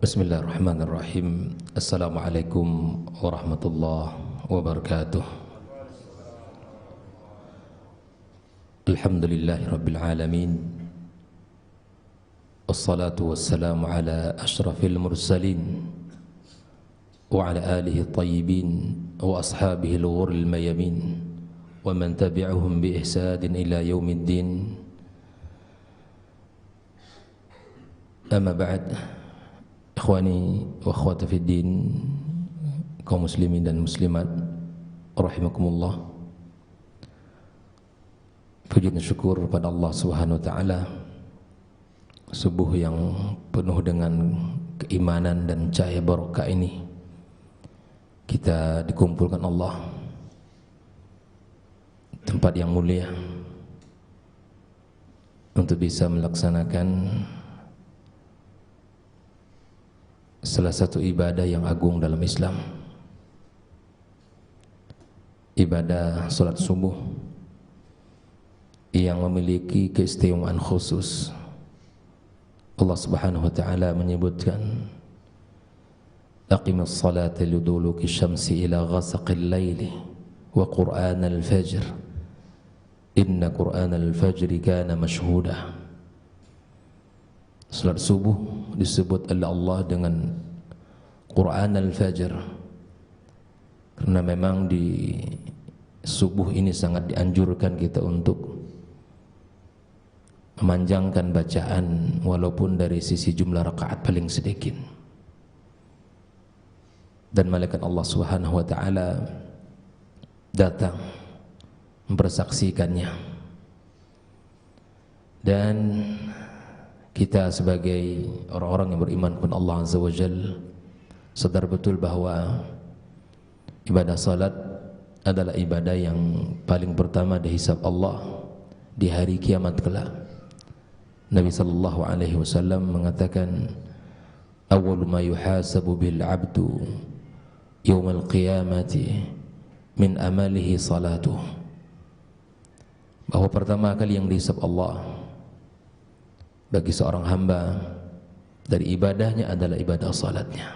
Bismillahirrahmanirrahim. Assalamualaikum warahmatullahi wabarakatuh. Alhamdulillahi rabbil alamin. Wassalatu wassalamu ala ashrafil mursalin wa ala alihi tayyibin wa ashabihi al-ghurril mayamin wa man tabi'ahum bi ihsanin ila yaumiddin. Amma ba'd. Ikhwani wa akhwati fid din, kaum muslimin dan muslimat rahimakumullah. Puji dan syukur kepada Allah Subhanahu wa taala, subuh yang penuh dengan keimanan dan cahaya barokah ini kita dikumpulkan Allah tempat yang mulia untuk bisa melaksanakan salah satu ibadah yang agung dalam Islam, ibadah salat subuh yang memiliki keistimewaan khusus. Allah Subhanahu wa taala menyebutkan, aqimus salata liduluki syamsi ila ghasaqil laili wa qur'anal fajr inna qur'anal fajri kana mashhuda. Salat subuh disebut oleh Allah dengan Quran al-Fajr karena memang di subuh ini sangat dianjurkan kita untuk memanjangkan bacaan walaupun dari sisi jumlah rakaat paling sedikit. Dan malaikat Allah Subhanahu wa taala datang mempersaksikannya. Dan kita sebagai orang-orang yang beriman kepada Allah Azza wa Jalla sadar betul bahwa ibadah salat adalah ibadah yang paling pertama dihisab Allah di hari kiamat kelak. Nabi sallallahu alaihi wasallam mengatakan, awwalu ma yuhasabu bil 'abdu yaumal qiyamati min amalihi salatuh. Bahwa pertama kali yang dihisab Allah bagi seorang hamba dari ibadahnya adalah ibadah salatnya.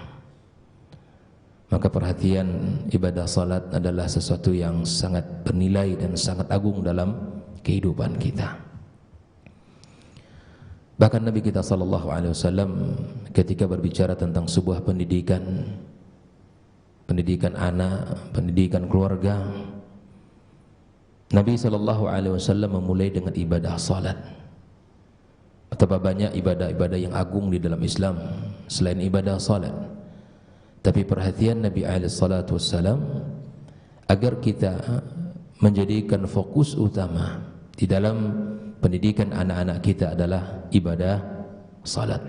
Maka perhatian, ibadah salat adalah sesuatu yang sangat bernilai dan sangat agung dalam kehidupan kita. Bahkan Nabi kita sallallahu alaihi wasallam ketika berbicara tentang sebuah pendidikan anak, pendidikan keluarga, Nabi sallallahu alaihi wasallam memulai dengan ibadah salat. Betapa banyak ibadah-ibadah yang agung di dalam Islam selain ibadah salat. Tapi perhatian Nabi alaihi salatu wassalam agar kita menjadikan fokus utama di dalam pendidikan anak-anak kita adalah ibadah salat.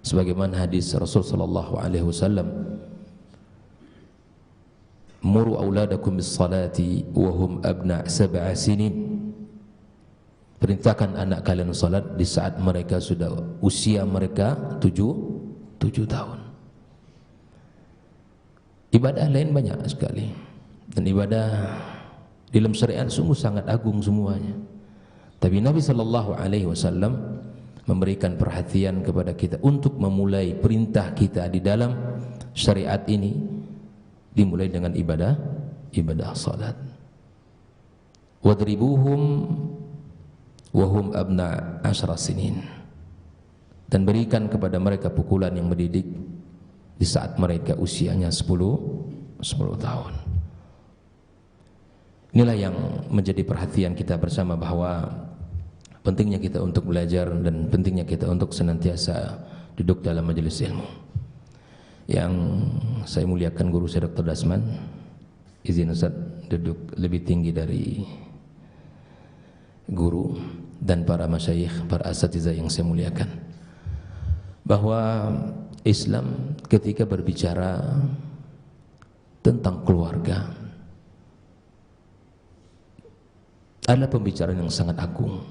Sebagaimana hadis Rasul sallallahu alaihi wasallam, muru auladakum bis salati wa hum abna' sab'a sinin. Perintahkan anak kalian salat di saat mereka sudah usia mereka 7 tahun. Ibadah lain banyak sekali, dan ibadah dalam syariat sungguh sangat agung semuanya. Tapi Nabi sallallahu alaihi wasallam memberikan perhatian kepada kita untuk memulai perintah kita di dalam syariat ini dimulai dengan ibadah salat. Wadribuhum wahum abna asyra sinin, dan berikan kepada mereka pukulan yang mendidik di saat mereka usianya 10 tahun. Inilah yang menjadi perhatian kita bersama, bahwa pentingnya kita untuk belajar dan pentingnya kita untuk senantiasa duduk dalam majelis ilmu. Yang saya muliakan guru saya Dr. Dasman, izin Ustaz duduk lebih tinggi dari guru, dan para masyayikh, para asatidzah yang saya muliakan, bahwa Islam ketika berbicara tentang keluarga adalah pembicaraan yang sangat agung,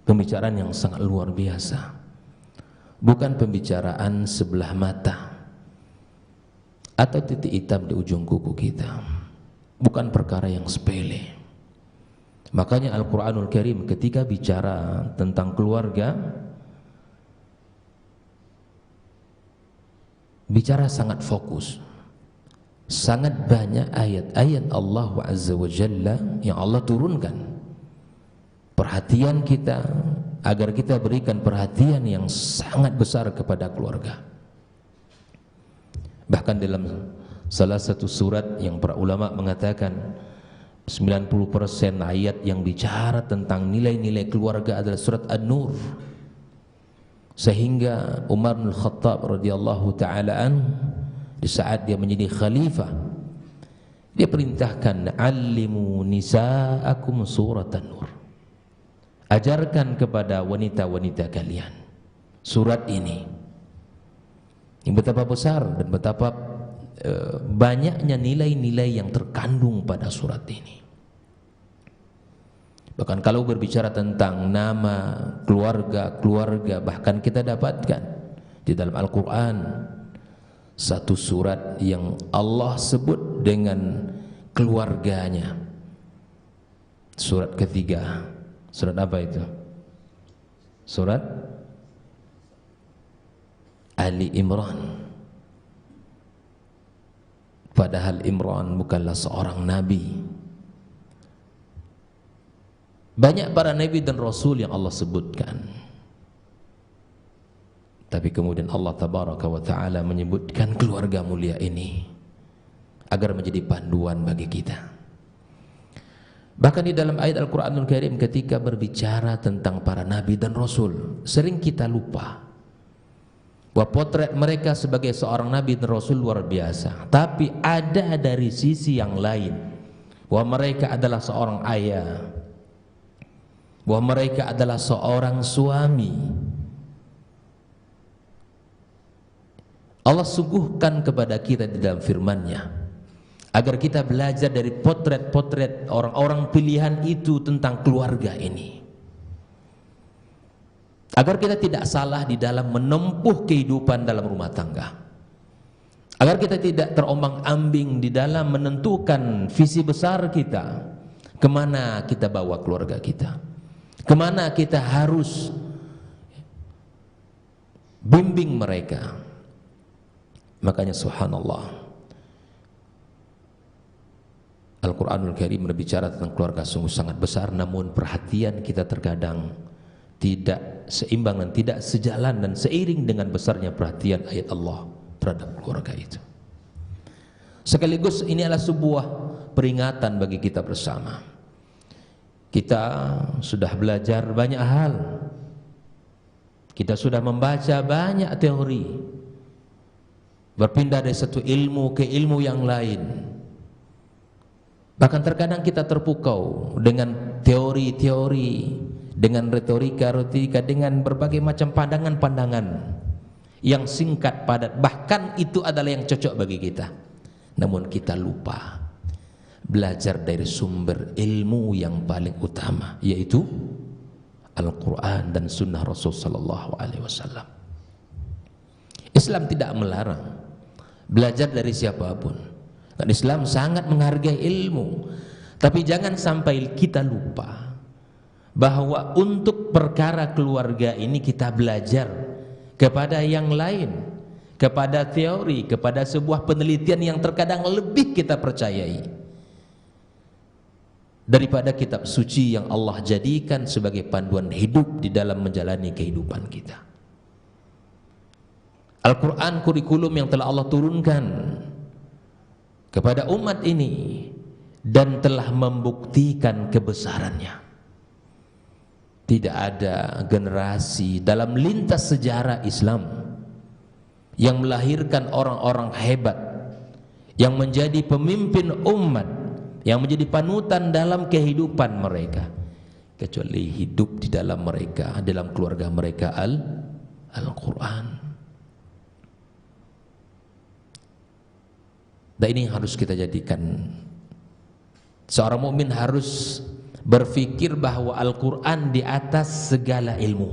pembicaraan yang sangat luar biasa, bukan pembicaraan sebelah mata atau titik hitam di ujung kuku kita, bukan perkara yang sepele. Makanya Al-Quranul Karim ketika bicara tentang keluarga bicara sangat fokus. Sangat banyak ayat-ayat Allah Azza wa Jalla yang Allah turunkan. Perhatian kita agar kita berikan perhatian yang sangat besar kepada keluarga. Bahkan dalam salah satu surat yang para ulama mengatakan 90% ayat yang bicara tentang nilai-nilai keluarga adalah surat An-Nur. Sehingga Umar bin Khattab radhiyallahu taala anhu di saat dia menjadi khalifah, dia perintahkan, "Allimu nisaakum surat An-Nur." Ajarkan kepada wanita-wanita kalian surat ini. Ini betapa besar dan betapa banyaknya nilai-nilai yang terkandung pada surat ini. Bahkan kalau berbicara tentang nama, keluarga, bahkan kita dapatkan di dalam Al-Quran satu surat yang Allah sebut dengan keluarganya. Surat ketiga. Surat apa itu? Surat Ali Imran. Padahal Imran bukanlah seorang nabi. Banyak para nabi dan rasul yang Allah sebutkan, tapi kemudian Allah tabaraka wa ta'ala menyebutkan keluarga mulia ini agar menjadi panduan bagi kita. Bahkan di dalam ayat Al-Quranul Karim ketika berbicara tentang para nabi dan rasul, sering kita lupa bahwa potret mereka sebagai seorang nabi dan rasul luar biasa. Tapi ada dari sisi yang lain, bahwa mereka adalah seorang ayah, bahwa mereka adalah seorang suami. Allah suguhkan kepada kita di dalam firman-Nya agar kita belajar dari potret-potret orang-orang pilihan itu tentang keluarga ini, agar kita tidak salah di dalam menempuh kehidupan dalam rumah tangga, agar kita tidak terombang-ambing di dalam menentukan visi besar kita, kemana kita bawa keluarga kita, kemana kita harus bimbing mereka. Makanya subhanallah, Al-Quranul Karim berbicara tentang keluarga sungguh sangat besar, namun perhatian kita terkadang tidak seimbang dan tidak sejalan dan seiring dengan besarnya perhatian ayat Allah terhadap keluarga itu. Sekaligus ini adalah sebuah peringatan bagi kita bersama. Kita sudah belajar banyak hal, kita sudah membaca banyak teori, berpindah dari satu ilmu ke ilmu yang lain. Bahkan terkadang kita terpukau dengan teori-teori, dengan retorika-retorika, dengan berbagai macam pandangan-pandangan yang singkat, padat, bahkan itu adalah yang cocok bagi kita. Namun kita lupa belajar dari sumber ilmu yang paling utama, yaitu Al-Quran dan Sunnah Rasul Sallallahu Alaihi Wasallam. Islam tidak melarang belajar dari siapapun. Dan Islam sangat menghargai ilmu, tapi jangan sampai kita lupa bahwa untuk perkara keluarga ini kita belajar kepada yang lain, kepada teori, kepada sebuah penelitian yang terkadang lebih kita percayai daripada kitab suci yang Allah jadikan sebagai panduan hidup di dalam menjalani kehidupan kita. Al-Quran, kurikulum yang telah Allah turunkan kepada umat ini dan telah membuktikan kebesarannya. Tidak ada generasi dalam lintas sejarah Islam yang melahirkan orang-orang hebat, yang menjadi pemimpin umat, yang menjadi panutan dalam kehidupan mereka, kecuali hidup di dalam mereka, dalam keluarga mereka Al-Quran. Dan ini harus kita jadikan. Seorang mukmin harus berpikir bahwa Al-Quran di atas segala ilmu.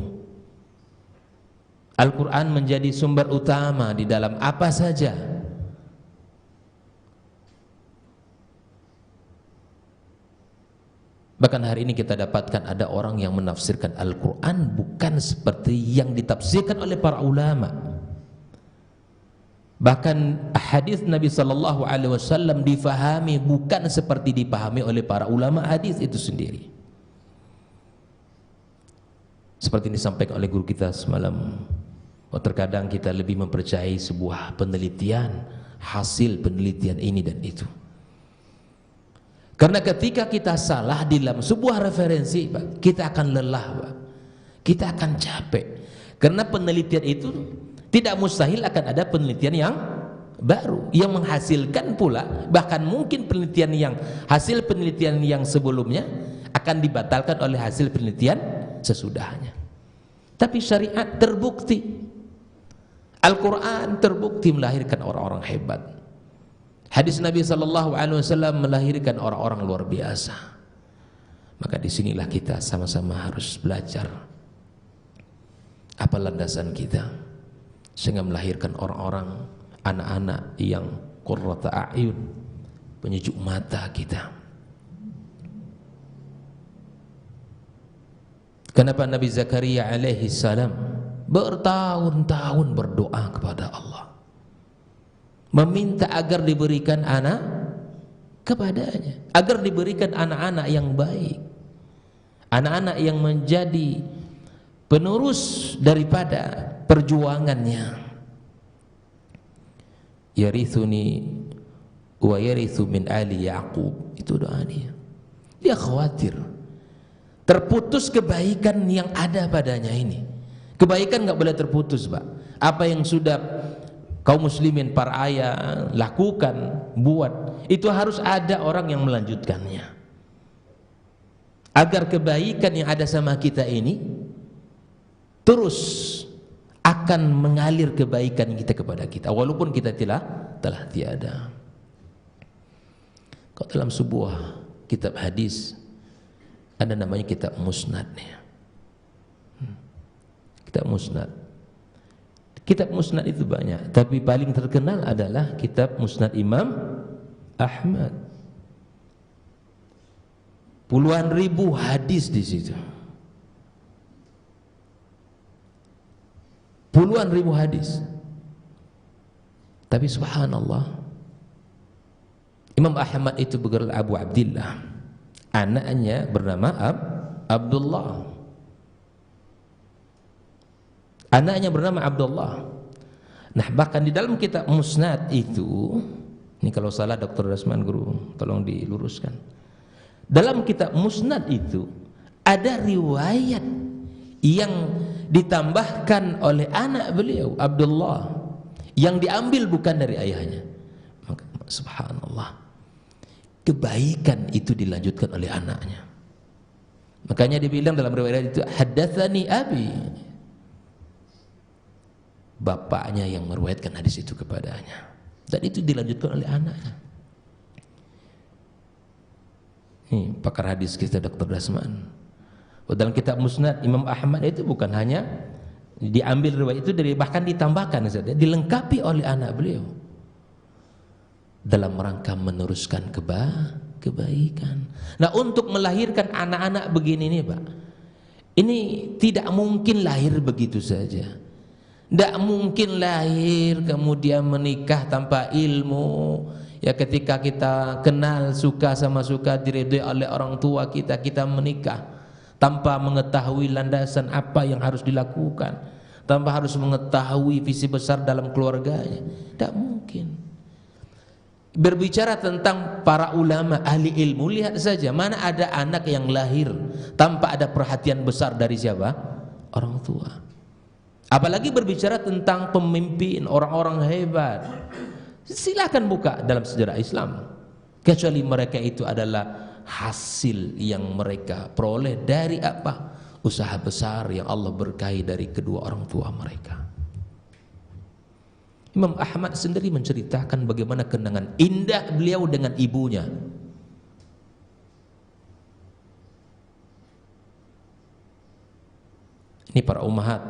Al-Quran menjadi sumber utama di dalam apa saja. Bahkan hari ini kita dapatkan ada orang yang menafsirkan Al-Quran bukan seperti yang ditafsirkan oleh para ulama. Bahkan hadis Nabi sallallahu alaihi wasallam difahami bukan seperti dipahami oleh para ulama hadis itu sendiri. Seperti disampaikan oleh guru kita semalam, terkadang kita lebih mempercayai sebuah penelitian, hasil penelitian ini dan itu. Karena ketika kita salah di dalam sebuah referensi, Pak, kita akan lelah, Pak. Kita akan capek. Karena penelitian itu tidak mustahil akan ada penelitian yang baru yang menghasilkan pula, bahkan mungkin penelitian yang hasil penelitian yang sebelumnya akan dibatalkan oleh hasil penelitian sesudahnya. Tapi syariat terbukti, Al-Quran terbukti melahirkan orang-orang hebat. Hadis Nabi sallallahu alaihi wasallam melahirkan orang-orang luar biasa. Maka disinilah kita sama-sama harus belajar apa landasan kita sehingga melahirkan orang-orang, anak-anak yang qurrata a'yun, penyejuk mata kita. Kenapa Nabi Zakaria alaihi salam bertahun-tahun berdoa kepada Allah, meminta agar diberikan anak kepadanya, agar diberikan anak-anak yang baik, anak-anak yang menjadi penerus daripada perjuangannya. Yarithuni wa yarithu min ali Yaqub, itu doa dia. Dia khawatir terputus kebaikan yang ada padanya ini. Kebaikan nggak boleh terputus, Pak. Apa yang sudah kaum muslimin, para ayah lakukan, buat, itu harus ada orang yang melanjutkannya, agar kebaikan yang ada sama kita ini terus akan mengalir kebaikan kita kepada kita walaupun kita telah tiada. Kalau dalam sebuah kitab hadis ada namanya kitab musnadnya. Kitab musnad. Kitab musnad itu banyak, tapi paling terkenal adalah kitab musnad Imam Ahmad. Puluhan ribu hadis di situ. Puluhan ribu hadis. Tapi subhanallah, Imam Ahmad itu bergelar Abu Abdillah. Anaknya bernama Abdullah. Anaknya bernama Abdullah. Nah, bahkan di dalam kitab musnad itu, ini kalau salah Dr. Rasman Guru, tolong diluruskan. Dalam kitab musnad itu ada riwayat yang ditambahkan oleh anak beliau Abdullah yang diambil bukan dari ayahnya. Maka subhanallah, kebaikan itu dilanjutkan oleh anaknya. Makanya dibilang dalam riwayat itu, haddatsani abi, bapaknya yang meriwayatkan hadis itu kepadanya, dan itu dilanjutkan oleh anaknya. Ini pakar hadis kita Dr. Dasman. Dalam kitab musnad Imam Ahmad itu bukan hanya diambil riwayat itu dari, bahkan ditambahkan saja, dilengkapi oleh anak beliau dalam rangka meneruskan kebaikan. Nah, untuk melahirkan anak-anak begini nih, Pak, ini tidak mungkin lahir begitu saja. Tidak mungkin lahir kemudian menikah tanpa ilmu. Ya, ketika kita kenal, suka sama suka, diridhoi oleh orang tua kita, kita menikah tanpa mengetahui landasan apa yang harus dilakukan, tanpa harus mengetahui visi besar dalam keluarganya. Tidak mungkin. Berbicara tentang para ulama ahli ilmu, lihat saja mana ada anak yang lahir tanpa ada perhatian besar dari siapa? Orang tua. Apalagi berbicara tentang pemimpin, orang-orang hebat. Silakan buka dalam sejarah Islam, kecuali mereka itu adalah hasil yang mereka peroleh dari apa? Usaha besar yang Allah berkahi dari kedua orang tua mereka. Imam Ahmad sendiri menceritakan bagaimana kenangan indah beliau dengan ibunya. Ini para ummahat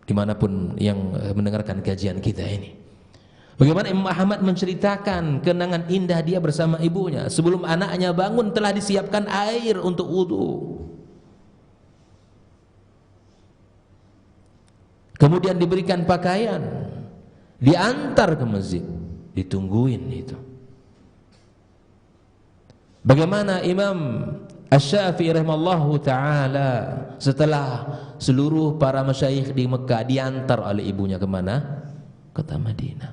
dimanapun yang mendengarkan kajian kita ini, bagaimana Imam Ahmad menceritakan kenangan indah dia bersama ibunya. Sebelum anaknya bangun telah disiapkan air untuk wudu. Kemudian diberikan pakaian. diantar ke masjid, ditungguin itu. Bagaimana Imam Asy-Syafi'i rahimallahu taala setelah seluruh para masyayikh di Mekah diantar oleh ibunya ke mana? Kota Madinah.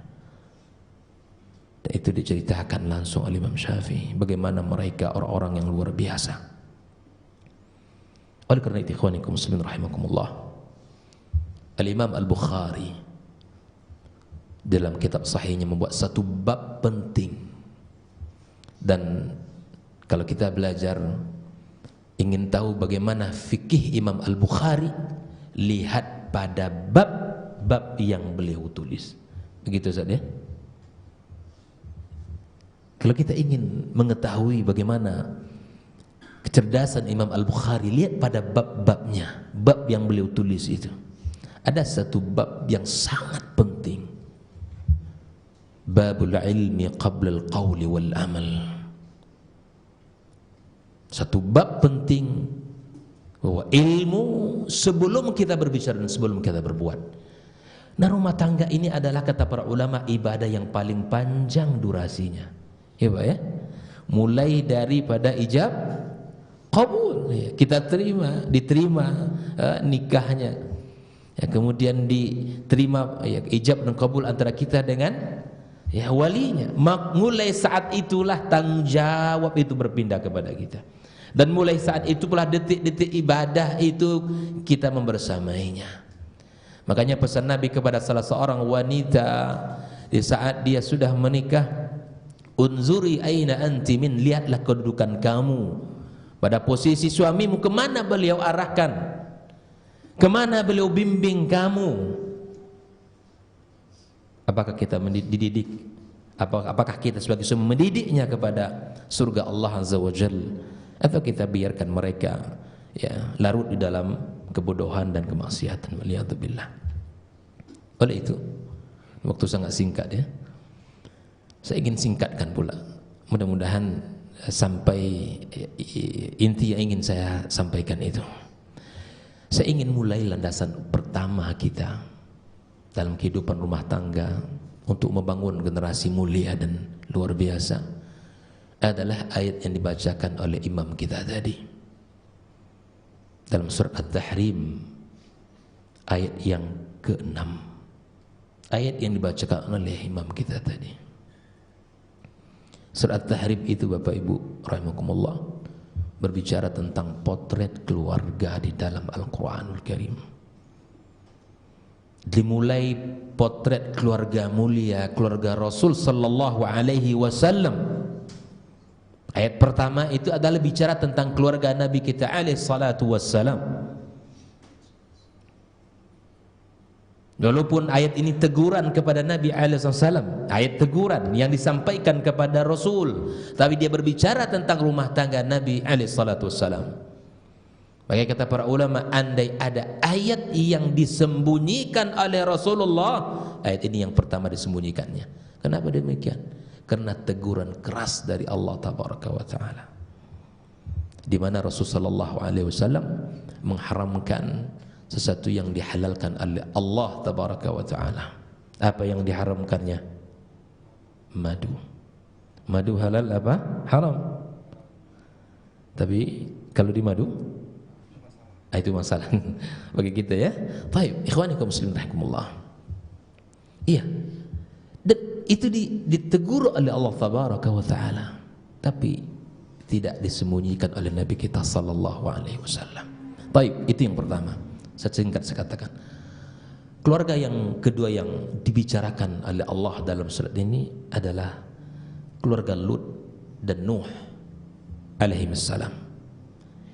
Dan itu diceritakan langsung oleh Imam Syafi'i bagaimana mereka orang-orang yang luar biasa. Oleh karena itu ikhwanikum muslimin rahimakumullah, Al-Imam Al-Bukhari dalam kitab sahihnya membuat satu bab penting, dan kalau kita belajar ingin tahu bagaimana fikih Imam Al-Bukhari, lihat pada bab-bab yang beliau tulis. Begitu Ustaz ya. Kalau kita ingin mengetahui bagaimana kecerdasan Imam Al-Bukhari, lihat pada bab-babnya, bab yang beliau tulis itu. Ada satu bab yang sangat penting. Babul ilmi qabla al-qawli wal amal. Satu bab penting bahwa ilmu sebelum kita berbicara dan sebelum kita berbuat. Nah, rumah tangga ini adalah kata para ulama ibadah yang paling panjang durasinya. Ya Pak ya. Mulai daripada ijab qabul, ya, kita diterima nikahnya. Ya, kemudian diterima ya, ijab dan qabul antara kita dengan ya walinya. Mulai saat itulah tanggung jawab itu berpindah kepada kita. Dan mulai saat itu pula detik-detik ibadah itu kita membersamainya. Makanya pesan Nabi kepada salah seorang wanita di saat dia sudah menikah, unzuri aina anti min, lihatlah kedudukan kamu pada posisi suamimu, kemana beliau arahkan, kemana beliau bimbing kamu. Apakah kita dididik, apakah kita sebagai suami mendidiknya kepada surga Allah Azza wa Jalla, atau kita biarkan mereka ya larut di dalam kebodohan dan kemaksiatan. Waliyadzubillah. Oleh itu, waktu sangat singkat ya, saya ingin singkatkan pula, mudah-mudahan sampai inti yang ingin saya sampaikan itu. Saya ingin mulai landasan pertama kita dalam kehidupan rumah tangga untuk membangun generasi mulia dan luar biasa adalah ayat yang dibacakan oleh imam kita tadi dalam surat At-Tahrim, ayat yang ke-6, ayat yang dibacakan oleh imam kita tadi. Surat At-Tahrim itu Bapak Ibu rahimakumullah berbicara tentang potret keluarga di dalam Al-Quranul Karim. Dimulai potret keluarga mulia, keluarga Rasul sallallahu alaihi wasallam. Ayat pertama itu adalah bicara tentang keluarga Nabi kita alaihi salatu wassalam. Walaupun ayat ini teguran kepada Nabi alaihi wasallam, ayat teguran yang disampaikan kepada Rasul, tapi dia berbicara tentang rumah tangga Nabi alaihi salatu wassalam. Bagi kata para ulama, andai ada ayat yang disembunyikan oleh Rasulullah, ayat ini yang pertama disembunyikannya. Kenapa demikian? Karena teguran keras dari Allah tabaraka wa taala, di mana Rasulullah sallallahu alaihi wasallam mengharamkan sesuatu yang dihalalkan oleh Allah tabaraka wa taala. Apa yang diharamkannya? Madu. Madu halal apa? Haram. Tapi kalau di madu itu masalah bagi kita ya. Baik, ikhwani kaum muslimin rahimakumullah. Iya. Itu ditegur oleh Allah tabaraka wa taala, tapi tidak disembunyikan oleh Nabi kita sallallahu alaihi wasallam. Baik, itu yang pertama. Saya katakan. Keluarga yang kedua yang dibicarakan oleh Allah dalam surat ini adalah keluarga Lut dan Nuh alaihi wassalam.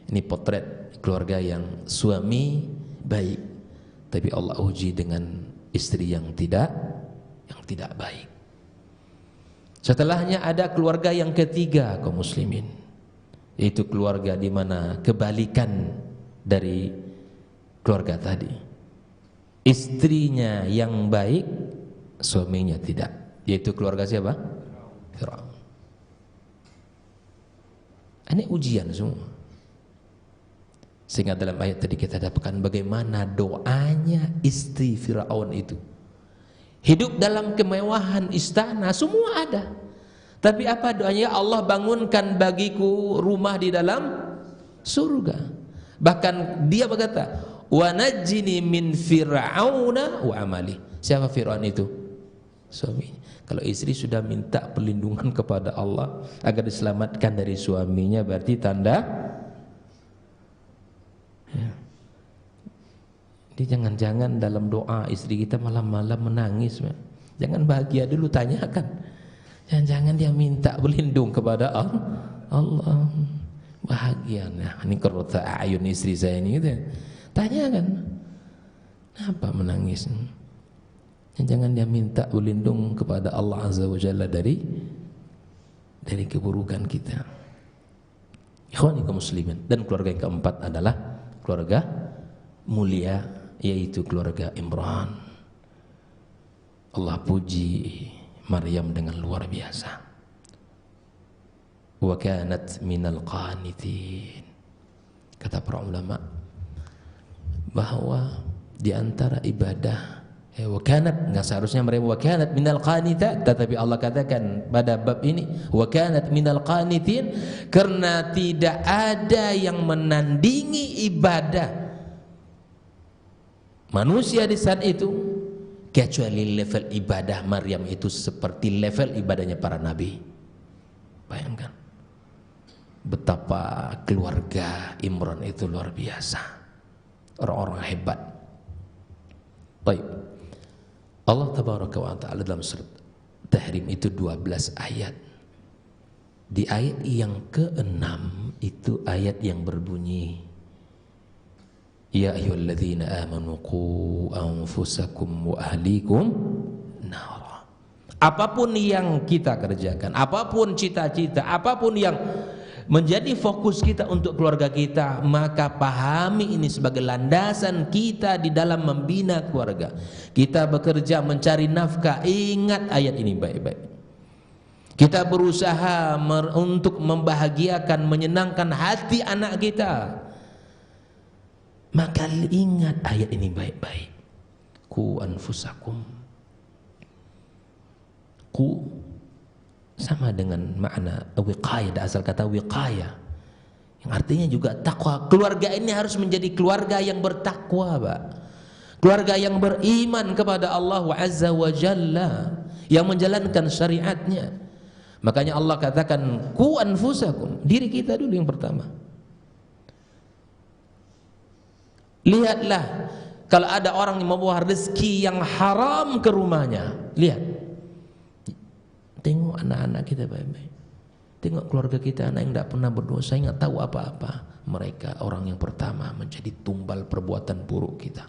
Ini potret keluarga yang suami baik, tapi Allah uji dengan istri yang tidak baik. Setelahnya ada keluarga yang ketiga kaum muslimin, yaitu keluarga di mana kebalikan dari keluarga tadi. Istrinya yang baik, suaminya tidak, yaitu keluarga siapa? Firaun. Ini ujian semua. Sehingga dalam ayat tadi kita dapatkan bagaimana doanya istri Firaun itu hidup dalam kemewahan istana, semua ada. Tapi apa doanya? Allah bangunkan bagiku rumah di dalam surga. Bahkan dia berkata, wa najjini min fir'auna wa amali. Siapa Fir'aun itu? Suaminya. Kalau istri sudah minta perlindungan kepada Allah agar diselamatkan dari suaminya, berarti tanda ya. Jadi jangan-jangan dalam doa istri kita malam-malam menangis. Jangan bahagia dulu, tanyakan. Jangan-jangan dia minta berlindung kepada Allah. Bahagia. Nah, ini qurrata a'yun istri saya ini gitu. Tanyakan. Kenapa menangis? Jangan dia minta berlindung kepada Allah Azza wa Jalla dari keburukan kita. Ikhwani kaum muslimin. Dan keluarga yang keempat adalah keluarga mulia, yaitu keluarga Imran. Allah puji Maryam dengan luar biasa. Wa kanat minal qanitin. Kata para ulama bahwa di antara ibadah wakanat, nggak seharusnya mereka wakanat minal qanitat, tetapi Allah katakan pada bab ini wakanat minal qanitin, karena tidak ada yang menandingi ibadah manusia di saat itu kecuali level ibadah Maryam itu seperti level ibadahnya para nabi. Bayangkan betapa keluarga Imran itu luar biasa, orang-orang hebat. Baik, Allah tabaraka wa ta'ala dalam surat Tahrim itu 12 ayat. Di ayat yang ke-6 itu ayat yang berbunyi, ya ayyuhalladzina amanu qu anfusakum wa ahlikum nara. Apapun yang kita kerjakan, apapun cita-cita, apapun yang menjadi fokus kita untuk keluarga kita, maka pahami ini sebagai landasan kita di dalam membina keluarga. Kita bekerja mencari nafkah, ingat ayat ini baik-baik. Kita berusaha untuk membahagiakan, menyenangkan hati anak kita, maka ingat ayat ini baik-baik. Ku anfusakum. Ku sama dengan makna wiqayah, asal kata wiqayah yang artinya juga takwa. Keluarga ini harus menjadi keluarga yang bertakwa, Pak. Keluarga yang beriman kepada Allah Azza wa Jalla, yang menjalankan syariatnya. Makanya Allah katakan ku anfusakum, diri kita dulu yang pertama. Lihatlah kalau ada orang yang membawa rezeki yang haram ke rumahnya, lihat, tengok anak-anak kita baik-baik, tengok keluarga kita, anak yang tidak pernah berdosa, yang tidak tahu apa-apa, mereka orang yang pertama menjadi tumbal perbuatan buruk kita.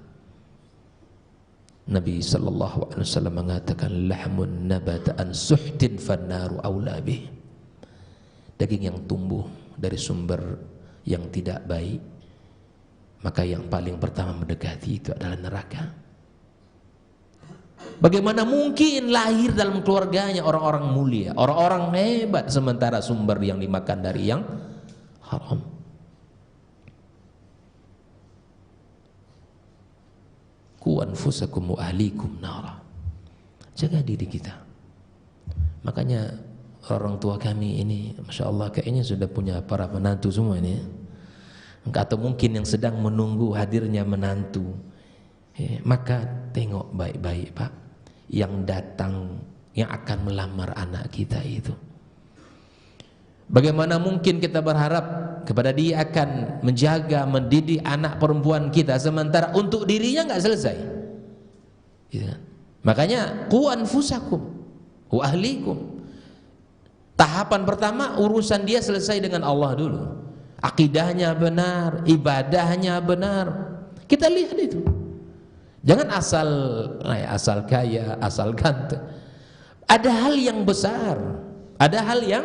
Nabi sallallahu alaihi wasallam mengatakan lahmun nabata an suhtin fannaru aula bih. Daging yang tumbuh dari sumber yang tidak baik, maka yang paling pertama mendekati itu adalah neraka. Bagaimana mungkin lahir dalam keluarganya orang-orang mulia, orang-orang hebat, sementara sumber yang dimakan dari yang haram. Ku anfusakum wa ahlikum nara. Jaga diri kita. Makanya orang tua kami ini, masya Allah, kayaknya sudah punya para menantu semua ini, atau mungkin yang sedang menunggu hadirnya menantu. Maka tengok baik-baik, Pak, yang datang, yang akan melamar anak kita itu. Bagaimana mungkin kita berharap kepada dia akan menjaga, mendidik anak perempuan kita, sementara untuk dirinya nggak selesai, gitu kan? Makanya qu anfusakum wa ahlikum. Tahapan pertama, urusan dia selesai dengan Allah dulu, akidahnya benar, ibadahnya benar. Kita lihat itu. Jangan asal kaya, asal ganteng. Ada hal yang besar, ada hal yang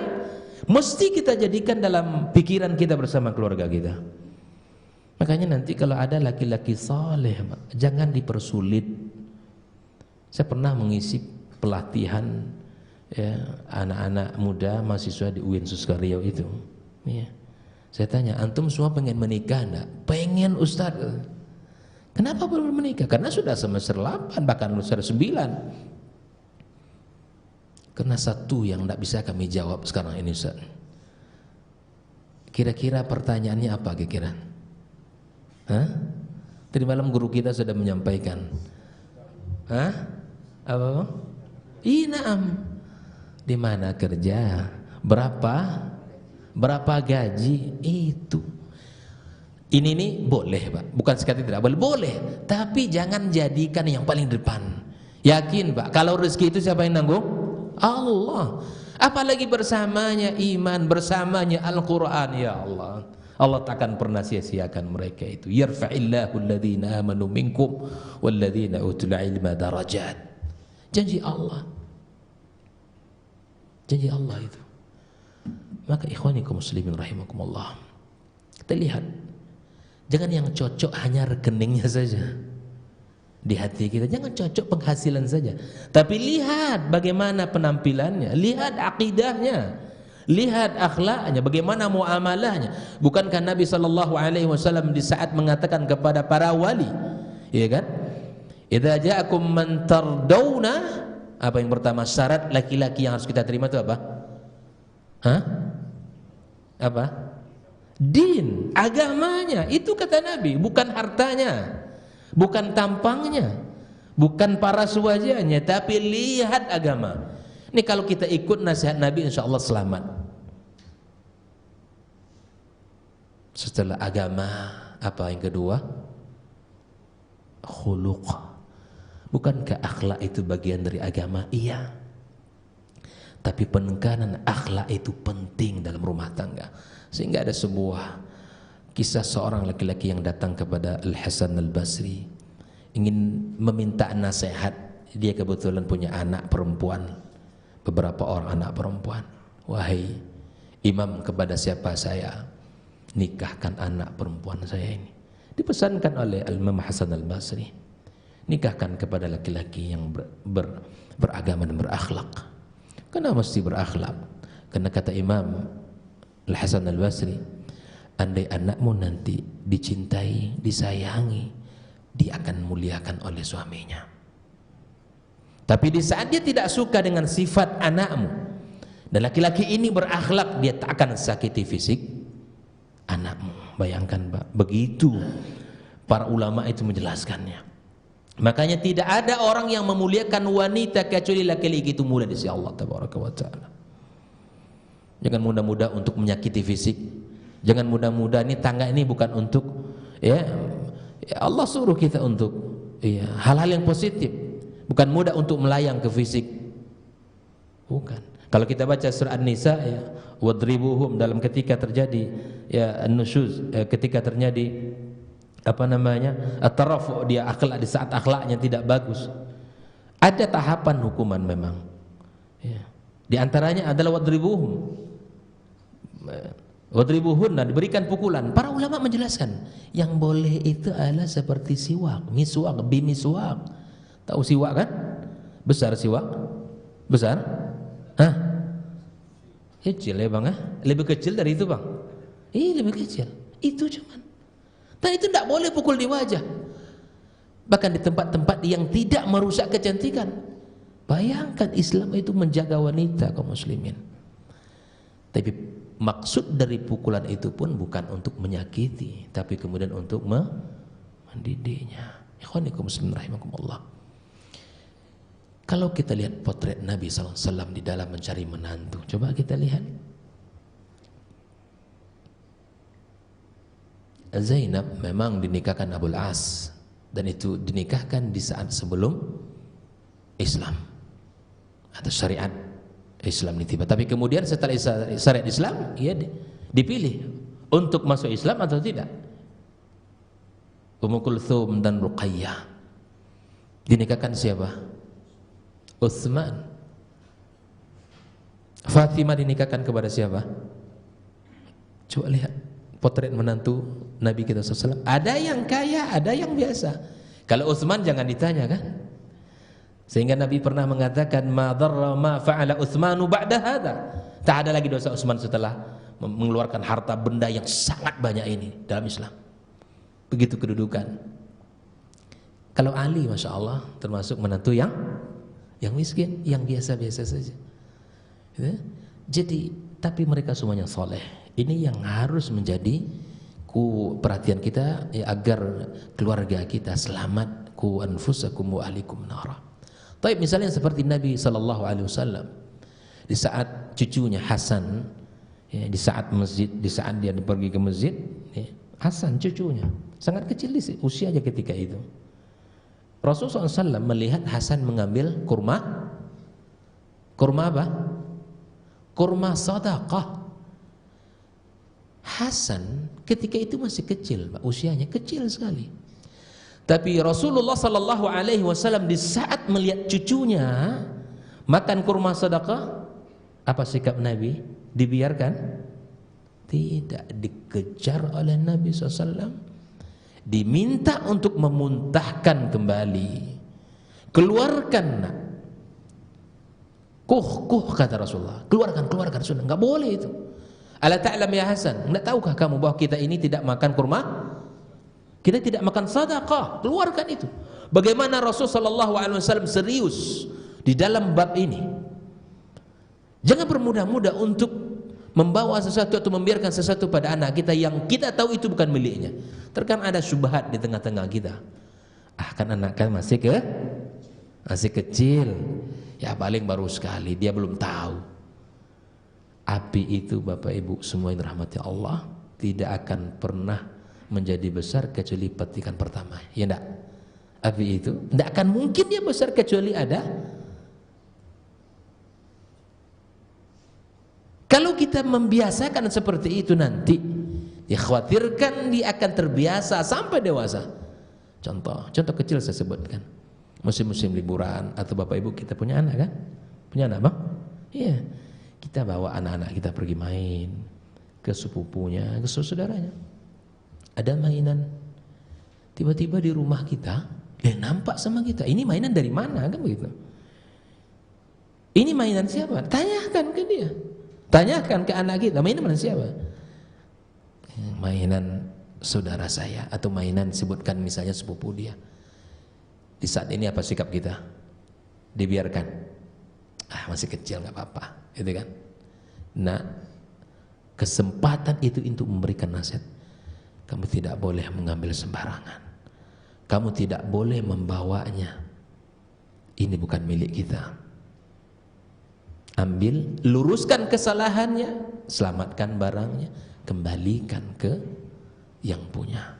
mesti kita jadikan dalam pikiran kita bersama keluarga kita. Makanya nanti kalau ada laki-laki saleh, jangan dipersulit. Saya pernah mengisi pelatihan ya, anak-anak muda mahasiswa di UIN Suskario itu. Ya. Saya tanya, antum semua pengen menikah enggak? Pengen, Ustaz. Kenapa belum menikah? Karena sudah semester 8, bahkan semester 9. Karena satu yang tidak bisa kami jawab sekarang ini, Ustaz. Kira-kira pertanyaannya apa kira-kira? Hah? Tadi malam guru kita sudah menyampaikan. Hah? Apa? Naam. Di mana kerja? Berapa? Berapa gaji? Itu. Ini boleh, Pak. Bukan sekali tidak boleh. Boleh. Tapi jangan jadikan yang paling depan. Yakin, Pak, kalau rezeki itu siapa yang nanggung? Allah. Apalagi bersamanya iman, bersamanya Al-Quran. Ya Allah, Allah takkan pernah sia-siakan mereka itu. Yarfa'illahu alladhina amanu minkum walladhina utul ilma darajat. Janji Allah. Janji Allah itu. Maka ikhwanikum muslimin rahimakumullah, kita lihat, jangan yang cocok hanya rekeningnya saja di hati kita, jangan cocok penghasilan saja, tapi lihat bagaimana penampilannya, lihat akidahnya, lihat akhlaknya, bagaimana muamalahnya. Bukankah Nabi SAW di saat mengatakan kepada para wali, ya kan, idza ja'akum man tardawna, apa yang pertama syarat laki-laki yang harus kita terima itu apa? Hah? Apa? Din, agamanya. Itu kata Nabi, bukan hartanya, bukan tampangnya, bukan paras wajahnya, tapi lihat agama. Ini kalau kita ikut nasihat Nabi, insya Allah selamat. Setelah agama, apa yang kedua? Khuluq. Bukankah akhlak itu bagian dari agama? Iya. Tapi penekanan akhlak itu penting dalam rumah tangga. Sehingga ada sebuah kisah seorang laki-laki yang datang kepada Al-Hasan Al-Basri, ingin meminta nasihat. Dia kebetulan punya anak perempuan, beberapa orang anak perempuan. Wahai imam, kepada siapa saya nikahkan anak perempuan saya ini? Dipesankan oleh Imam Hasan Al-Basri, nikahkan kepada laki-laki yang beragama dan berakhlak. Kenapa mesti berakhlak? Karena kata Imam Al-Hasan Al-Basri, andai anakmu nanti dicintai, disayangi, dia akan muliakan oleh suaminya. Tapi di saat dia tidak suka dengan sifat anakmu, dan laki-laki ini berakhlak, dia tak akan sakiti fisik anakmu. Bayangkan, Pak, begitu para ulama itu menjelaskannya. Makanya tidak ada orang yang memuliakan wanita kecuali laki-laki itu mulia di sisi Allah Tabaraka wa Ta'ala. Jangan mudah-mudah untuk menyakiti fisik. Jangan mudah-mudah, ini tangga ini bukan untuk Allah suruh kita untuk hal-hal yang positif. Bukan mudah untuk melayang ke fisik. Bukan. Kalau kita baca surah An-Nisa, wadribuhum, dalam ketika terjadi an-nusyuz, ketika terjadi at-tarafu, dia akhlak di saat akhlaknya tidak bagus, ada tahapan hukuman memang. Di antaranya adalah wadribuhunna, diberikan pukulan. Para ulama menjelaskan yang boleh itu adalah seperti siwak, miswak, bimiswak. Tahu siwak kan? Besar siwak? Besar? Hah? Kecil ya Bang, lebih kecil dari itu Bang. Lebih kecil. Itu cuman. Dan itu tidak boleh pukul di wajah. Bahkan di tempat-tempat yang tidak merusak kecantikan. Bayangkan Islam itu menjaga wanita kaum muslimin. Tapi maksud dari pukulan itu pun bukan untuk menyakiti, tapi kemudian untuk mendidiknya. Ikhwanikum muslimin rahimakumullah. Kalau kita lihat potret Nabi SAW di dalam mencari menantu, coba kita lihat. Zainab memang dinikahkan Abul As, dan itu dinikahkan di saat sebelum Islam atau syariat Islam ini tiba. Tapi kemudian setelah syariat Islam, ia dipilih untuk masuk Islam atau tidak. Ummu Kulthum dan Ruqayyah dinikahkan siapa? Utsman. Fatimah dinikahkan kepada siapa? Coba lihat potret menantu Nabi kita SAW. Ada yang kaya, ada yang biasa. Kalau Utsman jangan ditanya kan. Sehingga Nabi pernah mengatakan, ma dharra ma fa'ala Utsmanu ba'da hadza. Tak ada lagi dosa Utsman setelah mengeluarkan harta benda yang sangat banyak ini dalam Islam. Begitu kedudukan. Kalau Ali, Masya Allah, termasuk menantu yang miskin, yang biasa-biasa saja. Ya. Jadi, tapi mereka semuanya soleh. Ini yang harus menjadi perhatian kita ya, agar keluarga kita selamat. Ku anfusakum wa ahlikum nara. Tapi misalnya seperti Nabi SAW di saat cucunya Hasan, ya, di saat dia pergi ke masjid, ya, Hasan cucunya sangat kecil usianya ketika itu. Rasulullah SAW melihat Hasan mengambil kurma apa? Kurma sedekah. Hasan ketika itu masih kecil, Pak, usianya kecil sekali. Tapi Rasulullah SAW di saat melihat cucunya makan kurma sedekah, apa sikap Nabi? Dibiarkan? Tidak, dikejar oleh Nabi SAW, diminta untuk memuntahkan kembali. Keluarkan, nak. Kuh kata Rasulullah, keluarkan sudah, enggak boleh itu. Ala ta'lam ya Hasan, enggak tahukah kamu bahwa kita ini tidak makan kurma? Kita tidak makan sedekah, keluarkan itu. Bagaimana Rasulullah SAW serius di dalam bab ini. Jangan bermudah-mudah untuk membawa sesuatu atau membiarkan sesuatu pada anak kita yang kita tahu itu bukan miliknya. Terkadang ada syubhat di tengah-tengah kita. Kan anak kan masih kecil. Ya paling baru sekali, dia belum tahu. Api itu Bapak Ibu semua yang dirahmati Allah tidak akan pernah menjadi besar kecuali petikan pertama. Ya enggak? Api itu tidak akan mungkin dia besar kecuali ada. Kalau kita membiasakan seperti itu nanti, dikhawatirkan dia akan terbiasa sampai dewasa. Contoh kecil saya sebutkan. Musim-musim liburan atau Bapak Ibu kita punya anak kan? Punya anak Bang? Iya. Kita bawa anak-anak kita pergi main ke sepupunya, ke saudaranya. Ada mainan. Tiba-tiba di rumah kita, dia nampak sama kita. Ini mainan dari mana kan begitu? Ini mainan siapa? Tanyakan ke dia. Tanyakan ke anak kita, mainan siapa? Mainan saudara saya atau mainan sebutkan misalnya sepupu dia. Di saat ini apa sikap kita? Dibiarkan. Masih kecil nggak apa-apa, gitu kan? Nah, kesempatan itu untuk memberikan nasihat. Kamu tidak boleh mengambil sembarangan. Kamu tidak boleh membawanya. Ini bukan milik kita. Ambil, luruskan kesalahannya, selamatkan barangnya, kembalikan ke yang punya.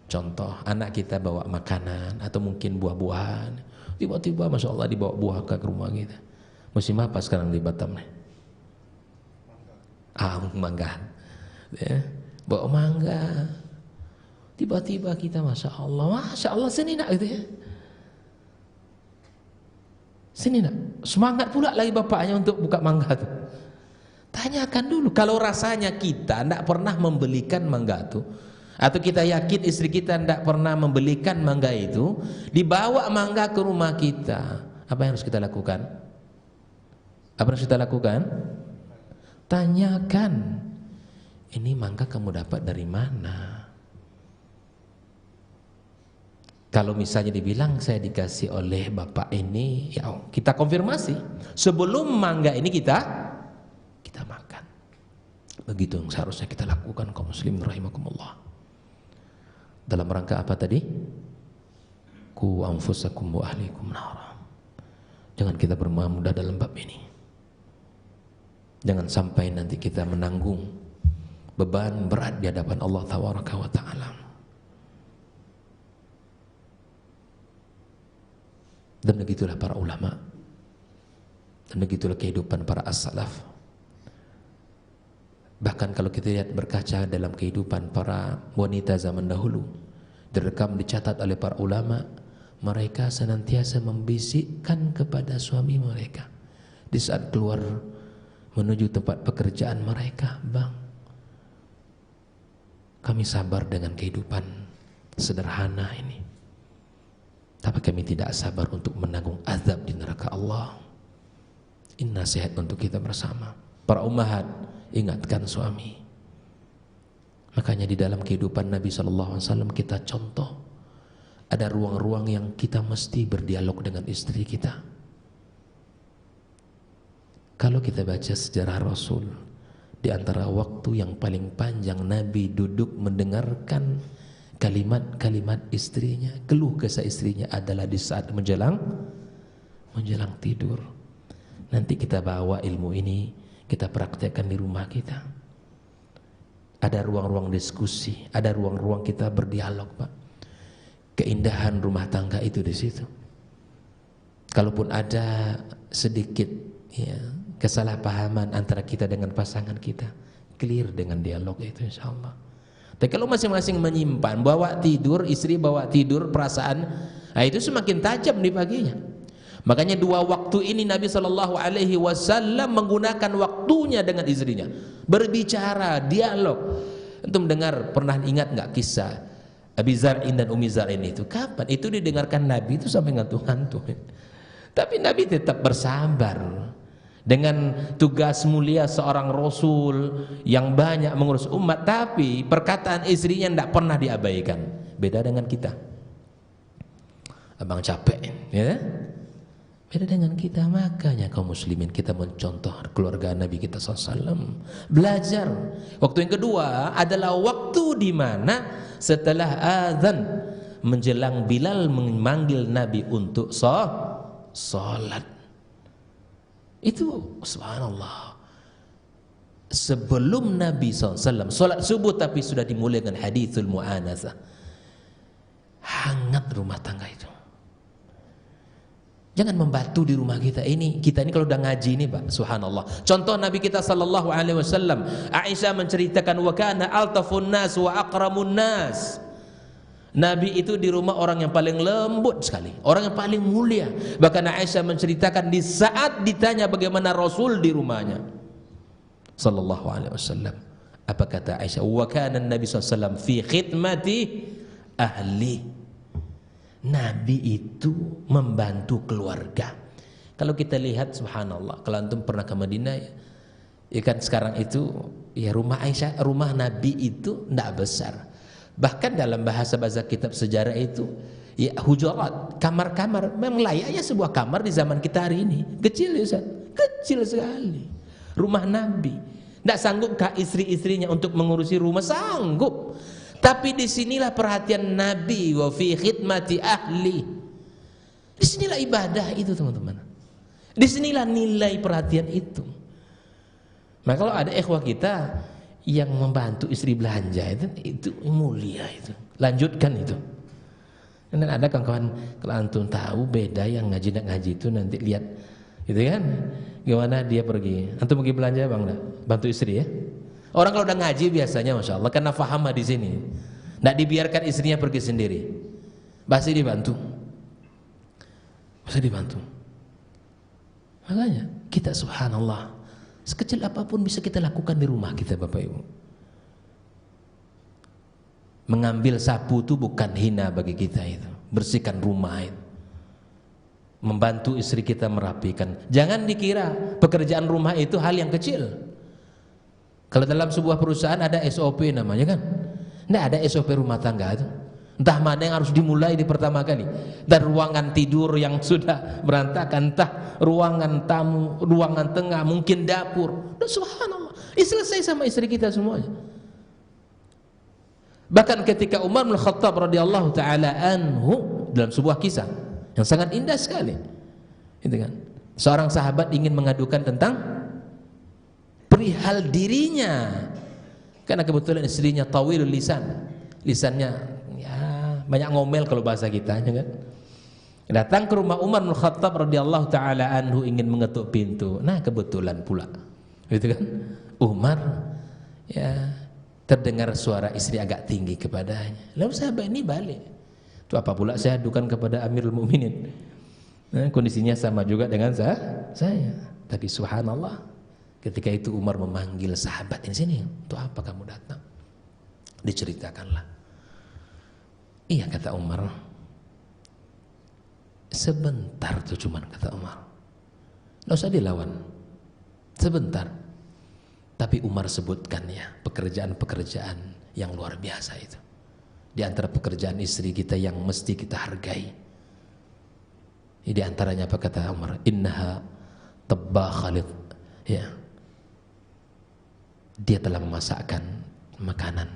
Contoh, anak kita bawa makanan atau mungkin buah-buahan, tiba-tiba Masya Allah dibawa buah ke rumah kita. Musim apa sekarang di Batam nih? Mangga. Ya, bawa mangga. Tiba-tiba kita Masya Allah sini nak gitu ya. Sini nak, semangat pula lagi bapaknya untuk buka mangga tuh. Tanyakan dulu, kalau rasanya kita tidak pernah membelikan mangga tuh, atau kita yakin istri kita tidak pernah membelikan mangga itu, dibawa mangga ke rumah kita, apa yang harus kita lakukan? Apa yang harus kita lakukan? Tanyakan, ini mangga kamu dapat dari mana? Kalau misalnya dibilang saya dikasih oleh bapak ini, ya kita konfirmasi sebelum mangga ini kita makan. Begitu yang seharusnya kita lakukan kaum muslimin rahimakumullah. Dalam rangka apa tadi? Ku anfusakum wa ahlikum nara. Jangan kita bermudah dalam bab ini. Jangan sampai nanti kita menanggung beban berat di hadapan Allah Tabaraka wa Ta'ala. Dan begitulah para ulama, dan begitulah kehidupan para as-salaf. Bahkan kalau kita lihat berkaca dalam kehidupan para wanita zaman dahulu, direkam dicatat oleh para ulama, mereka senantiasa membisikkan kepada suami mereka di saat keluar menuju tempat pekerjaan mereka, "Bang, kami sabar dengan kehidupan sederhana ini, tapi kami tidak sabar untuk menanggung azab di neraka Allah. Ini nasihat untuk kita bersama." Para ummahat, ingatkan suami. Makanya di dalam kehidupan Nabi SAW kita contoh, ada ruang-ruang yang kita mesti berdialog dengan istri kita. Kalau kita baca sejarah Rasul, di antara waktu yang paling panjang Nabi duduk mendengarkan kalimat-kalimat istrinya, keluh kesah istrinya adalah di saat menjelang tidur. Nanti kita bawa ilmu ini, kita praktekkan di rumah kita. Ada ruang-ruang diskusi, ada ruang-ruang kita berdialog, Pak. Keindahan rumah tangga itu di situ. Kalaupun ada sedikit ya kesalahpahaman antara kita dengan pasangan kita, clear dengan dialog itu insyaallah. Tapi kalau masing-masing menyimpan, bawa tidur, istri bawa tidur perasaan, nah itu semakin tajam di paginya. Makanya 2 waktu ini Nabi SAW menggunakan waktunya dengan istrinya, berbicara, dialog. Antum dengar, pernah ingat nggak kisah Abi Zar'in dan Umi Zar'in itu? Kapan? Itu didengarkan Nabi itu sampai ngantuk-ngantuk. Tapi Nabi tetap bersabar dengan tugas mulia seorang Rasul yang banyak mengurus umat, tapi perkataan istrinya tidak pernah diabaikan. Beda dengan kita, abang capek ya? Beda dengan kita. Makanya kaum muslimin, kita mencontoh keluarga Nabi kita SAW, belajar. Waktu yang kedua adalah waktu di mana setelah azan menjelang Bilal memanggil Nabi untuk salat. Itu subhanallah, sebelum Nabi SAW salat subuh, tapi sudah dimulai dengan hadithul mu'anasah. Hangat rumah tangga itu. Jangan membatu di rumah kita ini. Kita ini kalau udah ngaji ini, Pak, subhanallah. Contoh Nabi kita sallallahu alaihi wasallam, Aisyah menceritakan, wa kana altafun nas wa aqramun nas. Nabi itu di rumah orang yang paling lembut sekali, orang yang paling mulia. Bahkan Aisyah menceritakan di saat ditanya bagaimana Rasul di rumahnya sallallahu alaihi wasallam, apa kata Aisyah? Wa kana Nabi sallallahu alaihi wasallam fi khidmati ahli. Nabi itu membantu keluarga. Kalau kita lihat subhanallah, kalau antum pernah ke Madinah ya kan, sekarang itu ya rumah Aisyah, rumah Nabi itu tidak besar. Bahkan dalam bahasa kitab sejarah itu ya hujurat, kamar-kamar, memang layaknya sebuah kamar di zaman kita hari ini. Kecil ya Ustaz, kecil sekali. Rumah Nabi. Tidak sanggupkah istri-istrinya untuk mengurusi rumah? Sanggup. Tapi disinilah perhatian Nabi, wa fi khidmati ahli. Disinilah ibadah itu teman-teman. Disinilah nilai perhatian itu. Maka kalau ada ikhwah kita yang membantu istri belanja itu mulia itu. Lanjutkan itu. Dan ada kawan-kawan, kalau antum tahu beda yang ngaji nak ngaji itu, nanti lihat gitu kan, gimana dia pergi. Antum pergi belanja bang, bantu istri ya. Orang kalau udah ngaji biasanya masya Allah karena faham di sini, nggak dibiarkan istrinya pergi sendiri, pasti dibantu, pasti dibantu. Makanya kita subhanallah, sekecil apapun bisa kita lakukan di rumah kita, Bapak Ibu. Mengambil sapu itu bukan hina bagi kita itu. Bersihkan rumah itu. Membantu istri kita merapikan. Jangan dikira pekerjaan rumah itu hal yang kecil. Kalau dalam sebuah perusahaan ada SOP namanya kan. Tidak ada SOP rumah tangga itu. Entah mana yang harus dimulai di pertama kali. Dan ruangan tidur yang sudah berantakan, entah ruangan tamu, ruangan tengah, mungkin dapur. Dan subhanallah, selesai sama istri kita semuanya. Bahkan ketika Umar bin Khattab radhiyallahu taala anhu, dalam sebuah kisah yang sangat indah sekali, itu kan, seorang sahabat ingin mengadukan tentang perihal dirinya, karena kebetulan istrinya tawilul lisan, lisannya ya banyak ngomel kalau bahasa kita, ya kan. Datang ke rumah Umar bin Khattab radhiyallahu taala anhu ingin mengetuk pintu. Nah, kebetulan pula, gitu kan, Umar ya terdengar suara istri agak tinggi kepadanya. Lalu sahabat ini balik. Itu apa pula saya adukan kepada Amirul Mukminin. Nah, kondisinya sama juga dengan saya. Tapi subhanallah, ketika itu Umar memanggil sahabat ini, sini, untuk apa kamu datang? Diceritakanlah. Iya, kata Umar, sebentar tuh cuman, kata Umar. Nggak usah dilawan, sebentar. Tapi Umar sebutkan ya pekerjaan-pekerjaan yang luar biasa itu. Di antara pekerjaan istri kita yang mesti kita hargai. Di antaranya apa kata Umar? Innaha tabbakha Ya, dia telah memasakkan makanan.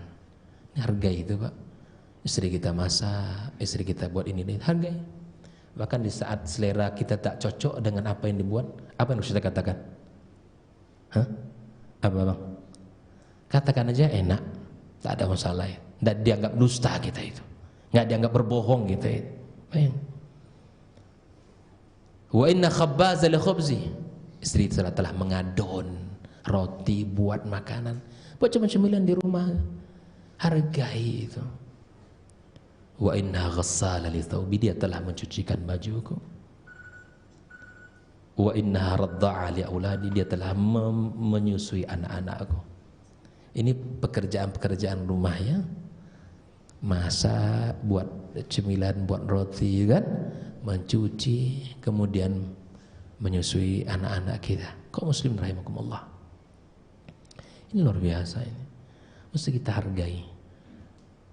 Hargai itu Pak. Istri kita masak, istri kita buat ini, hargai. Bahkan di saat selera kita tak cocok dengan apa yang dibuat, apa yang harus kita katakan? Hah? Apa Bang? Katakan aja enak, tak ada masalah ya. Tidak dianggap dusta kita itu, nggak dianggap berbohong kita itu. Wa inna khabbaza li khubzi, istri telah mengadon roti buat makanan, buat cemilan di rumah. Hargai itu. Wa inna ghassala li thawbi, dia telah mencucikan bajuku. Wa inna radda'a li auladi, dia telah menyusui anak-anakku. Ini pekerjaan-pekerjaan rumah ya. Masak, buat cemilan, buat roti kan, mencuci, kemudian menyusui anak-anak kita. Kau muslim rahimakumullah. Ini luar biasa ini. Mesti kita hargai.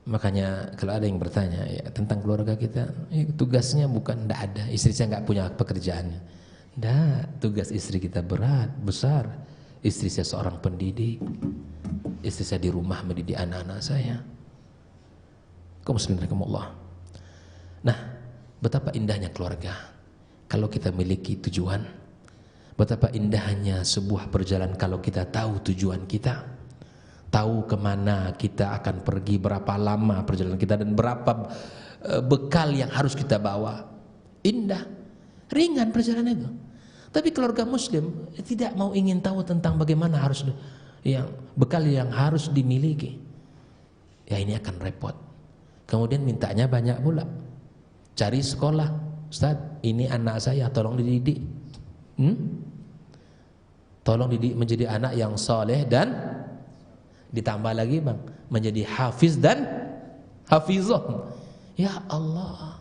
Makanya kalau ada yang bertanya ya, tentang keluarga kita, ya, tugasnya bukan tidak ada, istri saya nggak punya pekerjaannya. Tidak, tugas istri kita berat, besar. Istri saya seorang pendidik, istri saya di rumah mendidik anak-anak saya. Kaum muslimin rahimakumullah. Nah, betapa indahnya keluarga kalau kita miliki tujuan. Betapa indahnya sebuah perjalanan kalau kita tahu tujuan kita. Tahu kemana kita akan pergi, berapa lama perjalanan kita, dan berapa bekal yang harus kita bawa. Indah, ringan perjalanan itu. Tapi keluarga muslim tidak mau ingin tahu tentang bagaimana harus yang bekal yang harus dimiliki. Ya ini akan repot. Kemudian mintanya banyak pula. Cari sekolah, Ustaz, ini anak saya tolong dididik. Tolong dididik menjadi anak yang soleh dan ditambah lagi Bang, menjadi hafiz dan hafizah. Ya Allah,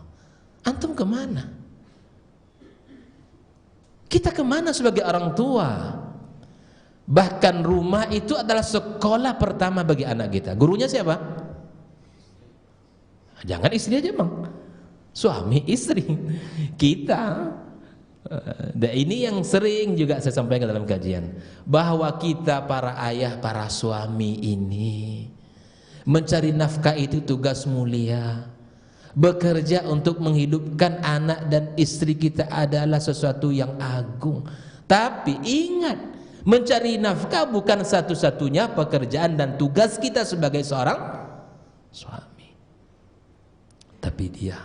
antum kemana? Kita kemana sebagai orang tua? Bahkan rumah itu adalah sekolah pertama bagi anak kita. Gurunya siapa? Jangan istri aja Bang, suami istri kita. Dan ini yang sering juga saya sampaikan dalam kajian, bahwa kita para ayah, para suami ini mencari nafkah itu tugas mulia. Bekerja untuk menghidupkan anak dan istri kita adalah sesuatu yang agung. Tapi ingat, mencari nafkah bukan satu-satunya pekerjaan dan tugas kita sebagai seorang suami. Tapi dia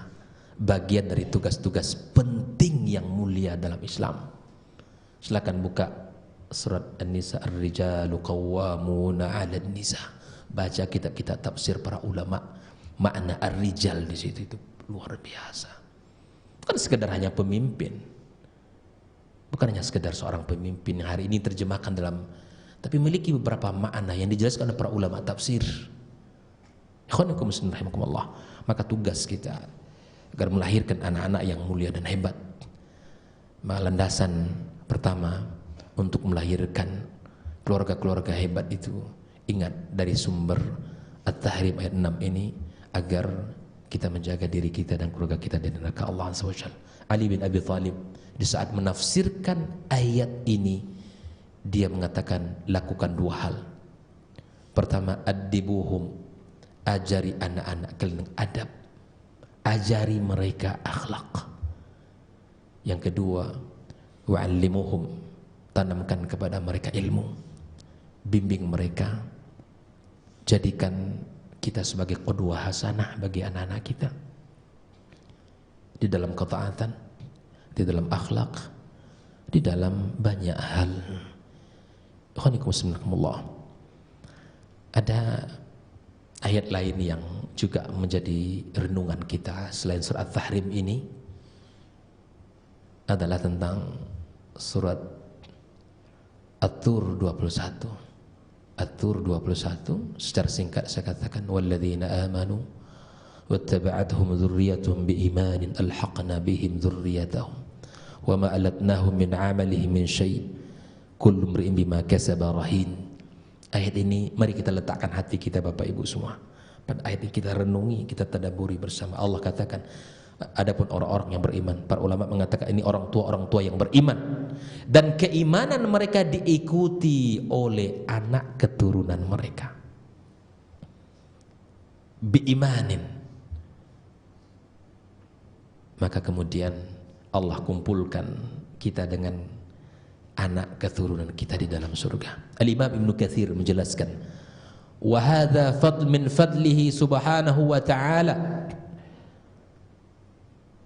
bagian dari tugas-tugas penting yang mulia dalam Islam. Silakan buka surat An-Nisa, Ar-Rijalu Qawwamuna 'alan Nisa. Baca kitab-kitab tafsir para ulama, makna ar-rijal di situ itu luar biasa. Bukan sekedar hanya pemimpin. Bukan hanya sekedar seorang pemimpin yang hari ini terjemahkan dalam, tapi memiliki beberapa makna yang dijelaskan oleh para ulama tafsir. Ikhwanikum muslimin rahimakumullah. Maka tugas kita agar melahirkan anak-anak yang mulia dan hebat. Landasan pertama untuk melahirkan keluarga-keluarga hebat itu, ingat dari sumber At-Tahrim ayat 6 ini, agar kita menjaga diri kita dan keluarga kita dari neraka Allah Azza wa Jalla. Ali bin Abi Thalib di saat menafsirkan ayat ini, dia mengatakan lakukan dua hal. Pertama, addibuhum, ajari anak-anak kalian adab, ajari mereka akhlak. Yang kedua, wa'allimuhum, tanamkan kepada mereka ilmu, bimbing mereka, jadikan kita sebagai qudwah hasanah bagi anak-anak kita di dalam ketaatan, di dalam akhlak, di dalam banyak hal. Ada ayat lain yang juga menjadi renungan kita selain surat Tahrim ini, adalah tentang surat At-Tur 21. At-Tur 21 secara singkat saya katakan, walladzina amanu wattaba'athum dzurriyyatuhum biimanin alhaqna bihim dzurriyyatahum wama alatnahum min 'amalihim min syai' kullu imri'in bima kasaba rahin. Ayat ini mari kita letakkan hati kita Bapak Ibu semua. Pada ayat ini kita renungi, kita tadabburi bersama. Allah katakan, adapun orang-orang yang beriman, para ulama mengatakan ini orang tua yang beriman, dan keimanan mereka diikuti oleh anak keturunan mereka. Biimanin. Maka kemudian Allah kumpulkan kita dengan anak keturunan kita di dalam surga. Al-Imam Ibnu Katsir menjelaskan, wa hadza fadl min fadlihi subhanahu wa ta'ala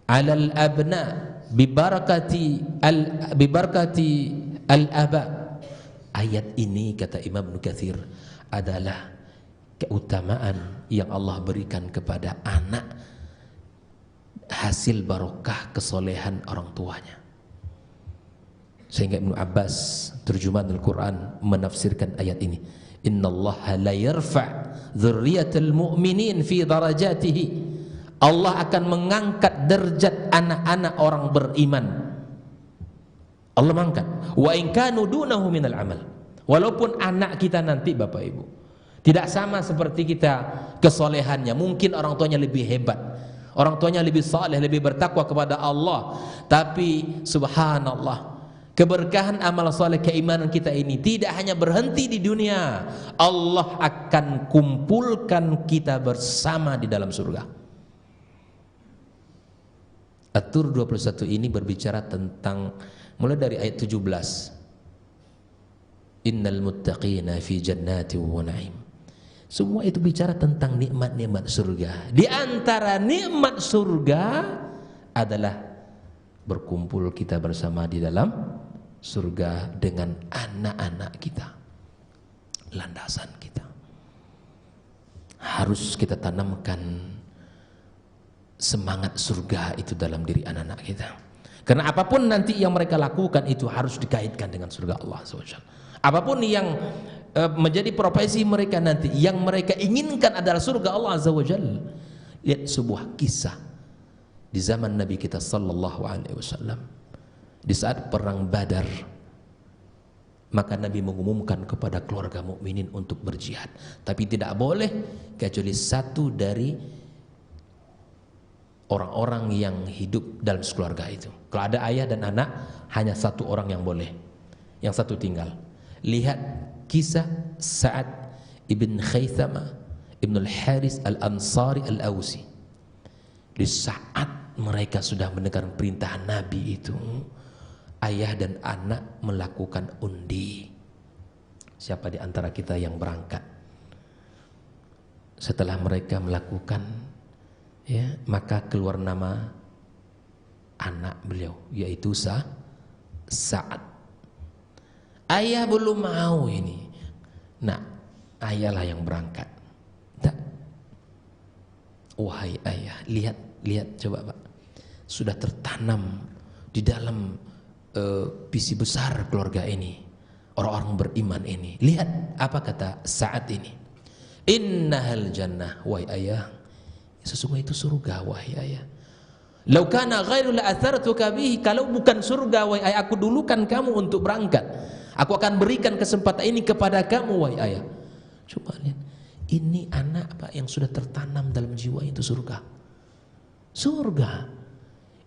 'ala al-abna bi barakati al-aba. Ayat ini, kata Imam Ibnu Katsir, adalah keutamaan yang Allah berikan kepada anak hasil barokah kesolehan orang tuanya. Sehingga Ibnu Abbas, terjemahan Al-Quran, menafsirkan ayat ini, innallaha la yarfa' dzurriyyatal mu'minin fi darajatihi. Allah akan mengangkat derajat anak-anak orang beriman. Allah mengangkat. Wa in kanu dunahu minal amal. Walaupun anak kita nanti, Bapak Ibu, tidak sama seperti kita kesolehannya. Mungkin orang tuanya lebih hebat, orang tuanya lebih saleh, lebih bertakwa kepada Allah, tapi subhanallah, keberkahan amal saleh keimanan kita ini tidak hanya berhenti di dunia. Allah akan kumpulkan kita bersama di dalam surga. At-Tur 21 ini berbicara tentang, mulai dari ayat 17, innal muttaqina fi jannati wa na'im. Semua itu bicara tentang nikmat-nikmat surga. Di antara nikmat surga adalah berkumpul kita bersama di dalam surga dengan anak-anak kita, landasan kita. Harus kita tanamkan semangat surga itu dalam diri anak-anak kita. Karena apapun nanti yang mereka lakukan itu harus dikaitkan dengan surga Allah SWT. Apapun yang menjadi profesi mereka nanti, yang mereka inginkan adalah surga Allah Azza wa Jalla. Lihat sebuah kisah di zaman Nabi kita sallallahu alaihi wasallam. Di saat perang Badar, maka Nabi mengumumkan kepada keluarga mukminin untuk berjihad, tapi tidak boleh kecuali satu dari orang-orang yang hidup dalam sekeluarga itu. Kalau ada ayah dan anak, hanya satu orang yang boleh, yang satu tinggal. Lihat kisah Sa'ad ibn Khaythama ibn al-Haris al-Ansari al-Awsi. Di saat mereka sudah mendengar perintah Nabi itu, ayah dan anak melakukan undi. Siapa di antara kita yang berangkat? Setelah mereka melakukan, ya, maka keluar nama anak beliau, yaitu Sa'ad. Ayah belum mau ini. Nah, ayahlah yang berangkat. Tak. Wahai ayah, lihat coba Pak. Sudah tertanam di dalam visi besar keluarga ini, orang-orang beriman ini. Lihat apa kata Sa'ad ini. Innahal jannah, wahai ayah, sesungguhnya itu surga, wahai ayah. Lau kana ghairu la athartuka bihi, kalau bukan surga, wahai ayah, aku dulukan kamu untuk berangkat. Aku akan berikan kesempatan ini kepada kamu, wahai ayah. Coba lihat, ini anak Pak yang sudah tertanam dalam jiwa itu surga. Surga.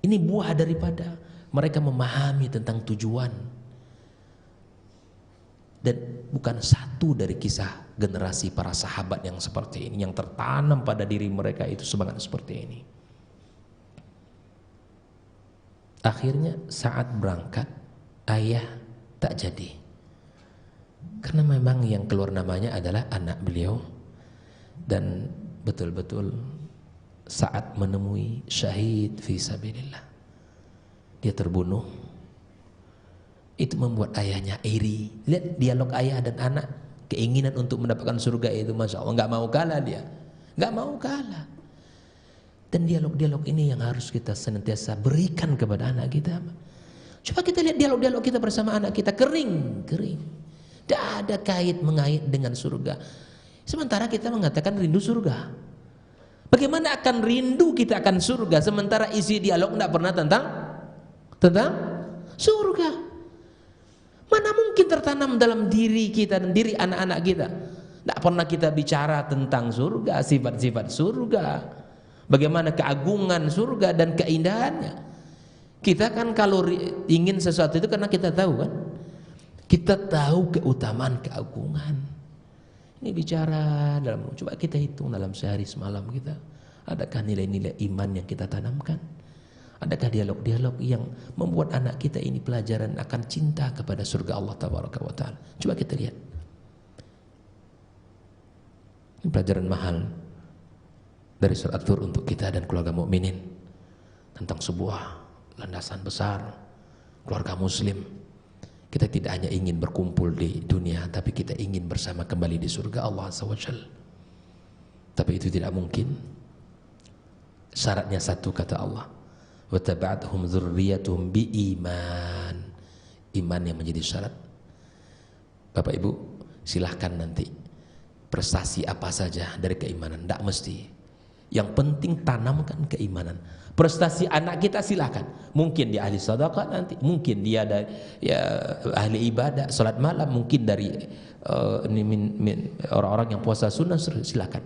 Ini buah daripada mereka memahami tentang tujuan. Dan bukan satu dari kisah generasi para sahabat yang seperti ini, yang tertanam pada diri mereka itu semangat seperti ini. Akhirnya saat berangkat, ayah tak jadi, karena memang yang keluar namanya adalah anak beliau. Dan betul-betul saat menemui syahid fi sabilillah, dia terbunuh. Itu membuat ayahnya iri. Lihat dialog ayah dan anak, keinginan untuk mendapatkan surga itu, Masya Allah, nggak mau kalah dia, nggak mau kalah. Dan dialog-dialog ini yang harus kita senantiasa berikan kepada anak kita. Coba kita lihat dialog-dialog kita bersama anak kita, kering. Tidak ada mengait dengan surga. Sementara kita mengatakan rindu surga. Bagaimana akan rindu kita akan surga sementara isi dialog tidak pernah tentang surga? Mana mungkin tertanam dalam diri kita dan diri anak-anak kita? Tidak pernah kita bicara tentang surga, sifat-sifat surga, bagaimana keagungan surga dan keindahannya. Kita kan kalau ingin sesuatu itu karena kita tahu kan, kita tahu keutamaan, keagungan. Ini bicara dalam, coba kita hitung dalam sehari semalam kita, adakah nilai-nilai iman yang kita tanamkan? Adakah dialog-dialog yang membuat anak kita ini pelajaran akan cinta kepada surga Allah Tabaraka wa Ta'ala? Coba kita lihat. Ini pelajaran mahal dari surat Tur untuk kita dan keluarga mukminin tentang sebuah landasan besar keluarga muslim. Kita tidak hanya ingin berkumpul di dunia, tapi kita ingin bersama kembali di surga Allah Azza wa Jalla. Tapi itu tidak mungkin. Syaratnya satu, kata Allah, wa taba'athum dzurriyyatuhum biiman. Iman yang menjadi syarat. Bapak Ibu, silahkan nanti prestasi apa saja dari keimanan, tidak mesti. Yang penting tanamkan keimanan. Prestasi anak kita silahkan. Mungkin dia ahli sedekah nanti, mungkin dia dari ahli ibadah, salat malam, mungkin dari orang-orang yang puasa sunnah, silahkan.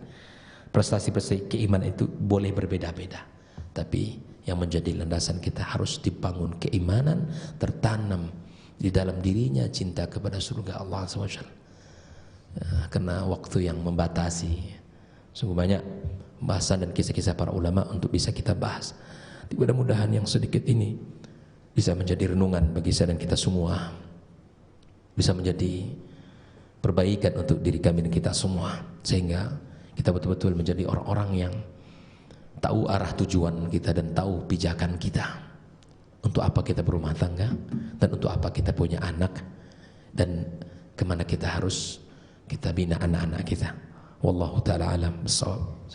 Prestasi-prestasi keimanan itu boleh berbeda-beda. Tapi yang menjadi landasan kita harus dibangun keimanan, tertanam di dalam dirinya cinta kepada surga Allah SWT. Karena waktu yang membatasi, sungguh banyak bahasan dan kisah-kisah para ulama untuk bisa kita bahas. Mudah-mudahan yang sedikit ini bisa menjadi renungan bagi saya dan kita semua, bisa menjadi perbaikan untuk diri kami dan kita semua, sehingga kita betul-betul menjadi orang-orang yang tahu arah tujuan kita dan tahu pijakan kita, untuk apa kita berumah tangga dan untuk apa kita punya anak dan kemana kita harus kita bina anak-anak kita. Wallahu ta'ala alam bissawab.